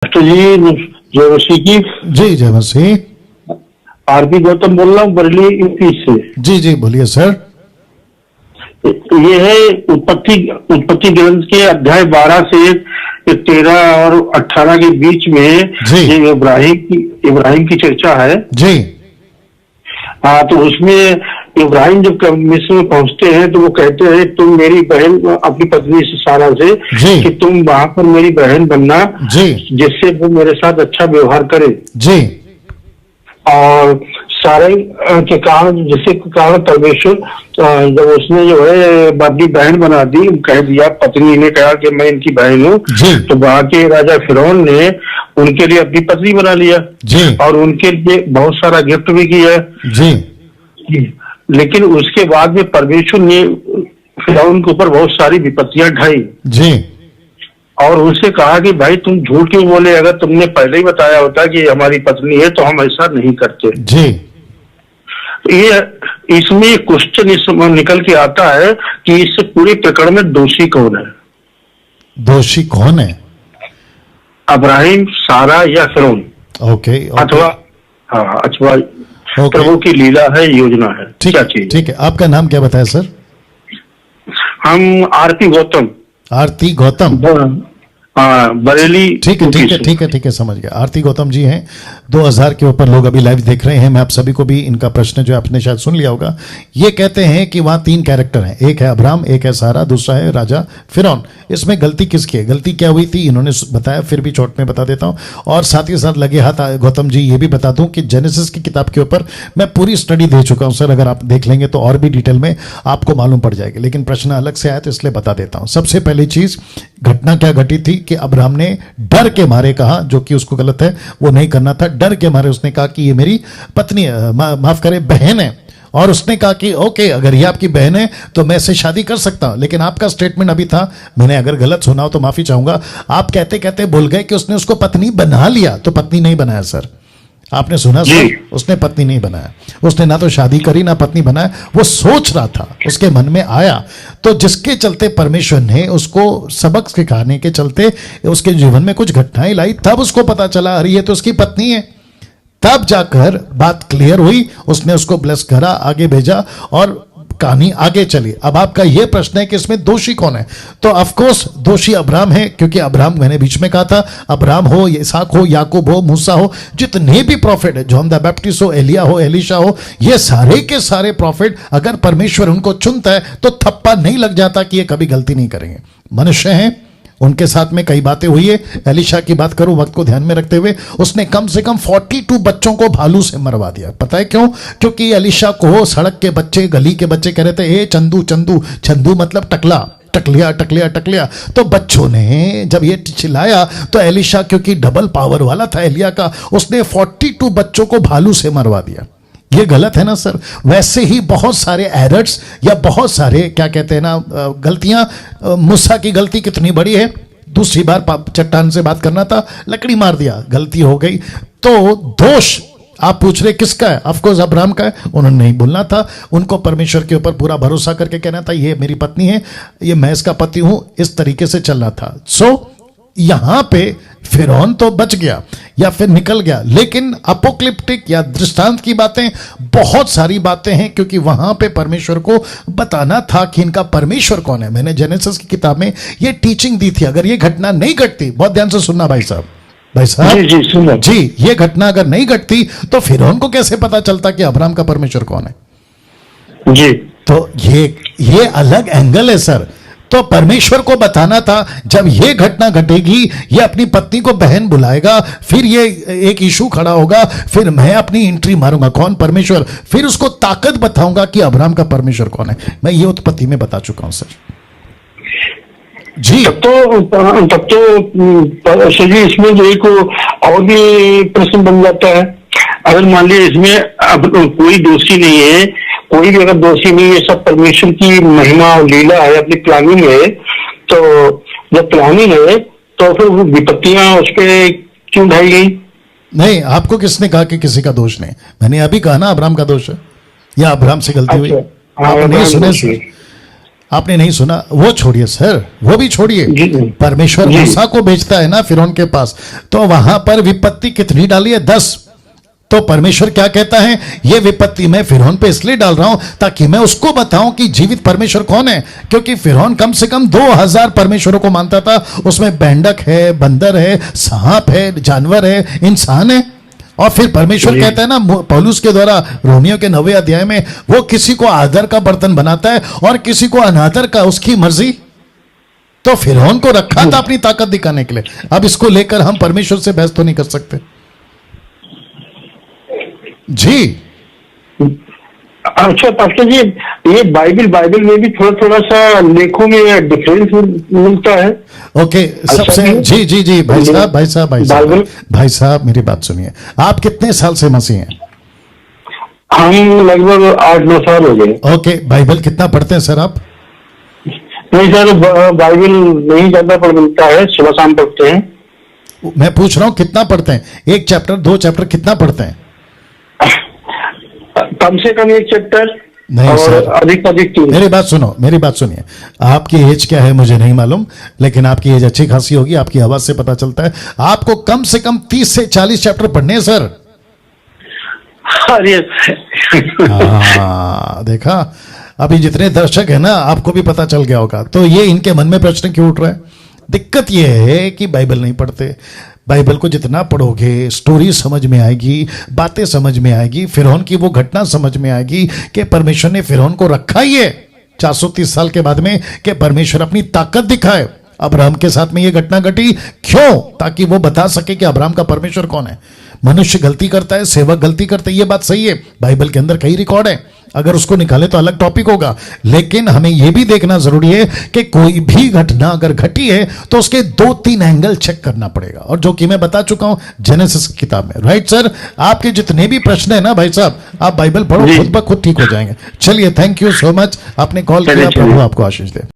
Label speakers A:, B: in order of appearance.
A: Doctor जी जय मसीह की।
B: जी जय मसीह।
A: आरपी गौतम बोल रहा हूँ बरेली यूपी से।
B: जी जी बोलिए सर।
A: ये है उत्पत्ति ग्रंथ के अध्याय 12 से 13 और 18 के बीच में ये इब्राहिम की चर्चा है
B: जी।
A: हाँ, तो उसमें इब्राहिम जब मिस्र में पहुंचते हैं तो वो कहते हैं तुम मेरी बहन अपनी पत्नी से सारा से कि तुम वहां पर मेरी बहन बनना
B: जी,
A: जिससे वो मेरे साथ अच्छा व्यवहार करे
B: जी।
A: और सारे के कारण जिससे कारण परमेश्वर जब उसने जो है अपनी बहन बना दी, कह दिया, पत्नी ने कहा कि मैं इनकी बहन हूँ, तो वहां के राजा फिरौन ने उनके लिए अपनी पत्नी बना लिया
B: जी,
A: और उनके लिए बहुत सारा गिफ्ट भी किया
B: जी।
A: लेकिन उसके बाद में परमेश्वर ने फिरौन के ऊपर बहुत सारी विपत्तियां ढाई
B: जी
A: और उनसे कहा कि भाई तुम झूठ क्यों बोले, अगर तुमने पहले ही बताया होता कि हमारी पत्नी है तो हम ऐसा नहीं करते
B: जी।
A: ये इसमें क्वेश्चन निकल के आता है कि इस पूरे प्रकरण में दोषी कौन है?
B: दोषी कौन है?
A: अब्राहिम, सारा या फिरौन?
B: ओके,
A: अथवा हाँ, अथवा प्रभु की लीला है, योजना है, क्या चीज? ठीक
B: है। आपका नाम क्या बताया सर?
A: हम आरती गौतम।
B: आरती गौतम,
A: बरेली।
B: ठीक है, समझ गया। आरती गौतम जी हैं। 2000 के ऊपर लोग अभी लाइव देख रहे हैं। मैं आप सभी को भी इनका प्रश्न जो आपने शायद सुन लिया होगा। ये कहते हैं कि वहां 3 कैरेक्टर हैं, एक है अब्राहम, एक है सारा, दूसरा है राजा फिरौन। इसमें गलती किसकी है? गलती क्या हुई थी इन्होंने बताया, फिर भी चोट में बता देता हूं। और साथ ही साथ लगे हाथ गौतम जी ये भी बता दूं कि जेनेसिस की किताब के ऊपर मैं पूरी स्टडी दे चुका हूं सर। अगर आप देख लेंगे तो और भी डिटेल में आपको मालूम पड़ जाएगी, लेकिन प्रश्न अलग से आया तो इसलिए बता देता हूं। सबसे पहली चीज, घटना क्या घटी थी कि अब्राहम ने डर के मारे कहा, जो कि उसको गलत है, वो नहीं करना था। डर के मारे उसने कहा कि ये मेरी पत्नी माफ करे बहन है, और उसने कहा कि ओके अगर ये आपकी बहन है तो मैं इससे शादी कर सकता हूं। लेकिन आपका स्टेटमेंट अभी था, मैंने अगर गलत सुना हो तो माफी चाहूंगा, आप कहते कहते भूल गए कि उसने उसको पत्नी बना लिया। तो पत्नी नहीं बनाया सर, आपने सुना सर? उसने पत्नी नहीं बनाया, उसने ना तो शादी करी ना पत्नी बनाया, वो सोच रहा था, उसके मन में आया। तो जिसके चलते परमेश्वर ने उसको सबक सिखाने के चलते उसके जीवन में कुछ घटनाएं लाई, तब उसको पता चला अरे ये तो उसकी पत्नी है। तब जाकर बात क्लियर हुई, उसने उसको ब्लेस करा, आगे भेजा और कहानी आगे चली। अब आपका यह प्रश्न है कि इसमें दोषी कौन है? तो ऑफ कोर्स दोषी अब्राहम है, क्योंकि अब्राहम, मैंने बीच में कहा था, अब्राहम हो, इसहाक हो, याकूब हो, मूसा हो, जितने भी प्रॉफिट है, जॉन द बैप्टिस्ट हो, एलिया हो, एलिशा हो, ये सारे के सारे प्रॉफिट, अगर परमेश्वर उनको चुनता है तो थप्पा नहीं लग जाता कि ये कभी गलती नहीं करेंगे। मनुष्य हैं, उनके साथ में कई बातें हुई है। एलिशा की बात करूं वक्त को ध्यान में रखते हुए, उसने कम से कम 42 बच्चों को भालू से मरवा दिया। पता है क्यों? क्योंकि एलिशा को सड़क के बच्चे, गली के बच्चे कह रहे थे ए चंदू चंदू, चंदू मतलब टकला, टकलिया टकलिया टकलिया। तो बच्चों ने जब ये चिल्लाया तो एलिशा, क्योंकि डबल पावर वाला था एलिया का, उसने 42 बच्चों को भालू से मरवा दिया। ये गलत है ना सर? वैसे ही बहुत सारे एरर्स या बहुत सारे क्या कहते हैं ना गलतियां। मूसा की गलती कितनी बड़ी है, दूसरी बार चट्टान से बात करना था, लकड़ी मार दिया, गलती हो गई। तो दोष आप पूछ रहे किसका है? ऑफकोर्स अब्राहम का है। उन्होंने नहीं बोलना था, उनको परमेश्वर के ऊपर पूरा भरोसा करके कहना था ये मेरी पत्नी है, ये मैं इसका पति हूं, इस तरीके से चलना था। सो यहां पे फिरौन तो बच गया या फिर निकल गया, लेकिन अपोक्लिप्टिक या दृष्टांत की बातें, बहुत सारी बातें हैं, क्योंकि वहां पे परमेश्वर को बताना था कि इनका परमेश्वर कौन है। मैंने जेनेसिस की किताब में ये टीचिंग दी थी। अगर ये घटना नहीं घटती, बहुत ध्यान से सुनना भाई साहब, जी, ये घटना अगर नहीं घटती तो फिरौन को कैसे पता चलता कि अब्राहम का परमेश्वर कौन है? जी, तो ये अलग एंगल है सर। तो परमेश्वर को बताना था जब ये घटना घटेगी, ये अपनी पत्नी को बहन बुलाएगा, फिर ये एक इशू खड़ा होगा, फिर मैं अपनी एंट्री मारूंगा, कौन? परमेश्वर। फिर उसको ताकत बताऊंगा कि अब्राहम का परमेश्वर कौन है। मैं ये उत्पत्ति में बता चुका हूं सर। जी,
A: तब तो इसमें जो एक और भी प्रश्न बन जाता है। अगर मान लीजिए इसमें अब कोई दोषी नहीं है, कोई भी अगर दोषी नहीं है, सब परमेश्वर की महिमा और लीला है, अपनी प्लानिंग है, तो जब प्लानिंग है तो फिर वो विपत्तियां उस पर क्यों ढाई गई?
B: नहीं, आपको किसने कहा कि किसी का दोष नहीं? मैंने अभी कहा ना अब्राहम का दोष है या अब्राहम से गलती हुई। आप नहीं सुने सर? आपने नहीं सुना, वो छोड़िए सर, वो भी छोड़िए।
A: जी, जी।
B: परमेश्वर
A: जी।
B: मूसा को भेजता है ना फिरौन के पास, तो वहां पर विपत्ति कितनी डाली है? 10। तो परमेश्वर क्या कहता है, ये विपत्ति मैं फिरौन पे इसलिए डाल रहा हूं ताकि मैं उसको बताऊं कि जीवित परमेश्वर कौन है। क्योंकि फिरौन कम से कम 2000 परमेश्वरों को मानता था, उसमें मेंढक है, बंदर है, सांप है, जानवर है, इंसान है। और फिर परमेश्वर
A: जी।
B: कहता है ना पौलुस के द्वारा रोमियो के 9वें अध्याय में, वो किसी को आदर का बर्तन बनाता है और किसी को अनादर का, उसकी मर्जी। तो फिरौन को रखा था अपनी ताकत दिखाने के लिए। अब इसको लेकर हम परमेश्वर से बहस तो नहीं कर सकते जी।
A: अच्छा पास्टर जी, ये बाइबल में भी थोड़ा थोड़ा सा लेखों में डिफरेंस मिलता है।
B: ओके, सबसे
A: नहीं?
B: जी जी जी भाई साहब
A: बाइबल।
B: भाई साहब मेरी बात सुनिए। आप कितने साल से मसीह हैं?
A: हम लगभग 8-9 साल हो गए।
B: ओके, बाइबल कितना पढ़ते हैं सर आप?
A: नहीं सर, बाइबल नहीं ज्यादा पढ़ मिलता है, सुबह शाम पढ़ते हैं।
B: मैं पूछ रहा हूं कितना पढ़ते हैं? 1 चैप्टर 2 चैप्टर कितना पढ़ते हैं?
A: कम से कम 1 चैप्टर
B: नहीं
A: और
B: सर,
A: अधिक 3।
B: मेरी बात सुनो, मेरी बात सुनिए। आपकी एज क्या है मुझे नहीं मालूम, लेकिन आपकी एज अच्छी खासी होगी, आपकी आवाज से पता चलता है। आपको कम से कम 30 से 40 चैप्टर पढ़ने हैं सर।
A: अरे
B: हाँ, देखा, अभी जितने दर्शक है ना, आपको भी पता चल गया होगा। तो ये इनके मन में प्रश्न क्यों उठ रहा है? दिक्कत ये है कि बाइबल नहीं पढ़ते। बाइबल को जितना पढ़ोगे, स्टोरी समझ में आएगी, बातें समझ में आएगी, फिरौन की वो घटना समझ में आएगी कि परमेश्वर ने फिरौन को रखा ही है 430 साल के बाद में कि परमेश्वर अपनी ताकत दिखाए। अब्राहम के साथ में ये घटना घटी क्यों? ताकि वो बता सके कि अब्राहम का परमेश्वर कौन है। मनुष्य गलती करता है, सेवक गलती करते हैं, ये बात सही है। बाइबल के अंदर कई रिकॉर्ड है, अगर उसको निकाले तो अलग टॉपिक होगा। लेकिन हमें यह भी देखना जरूरी है कि कोई भी घटना अगर घटी है तो उसके 2-3 एंगल चेक करना पड़ेगा, और जो कि मैं बता चुका हूं जेनेसिस किताब में। राइट सर, आपके जितने भी प्रश्न है ना भाई साहब, आप बाइबल पढ़ो, खुद ब खुद ठीक हो जाएंगे। चलिए, थैंक यू सो मच, आपने कॉल किया, प्रभु आपको आशीष दे।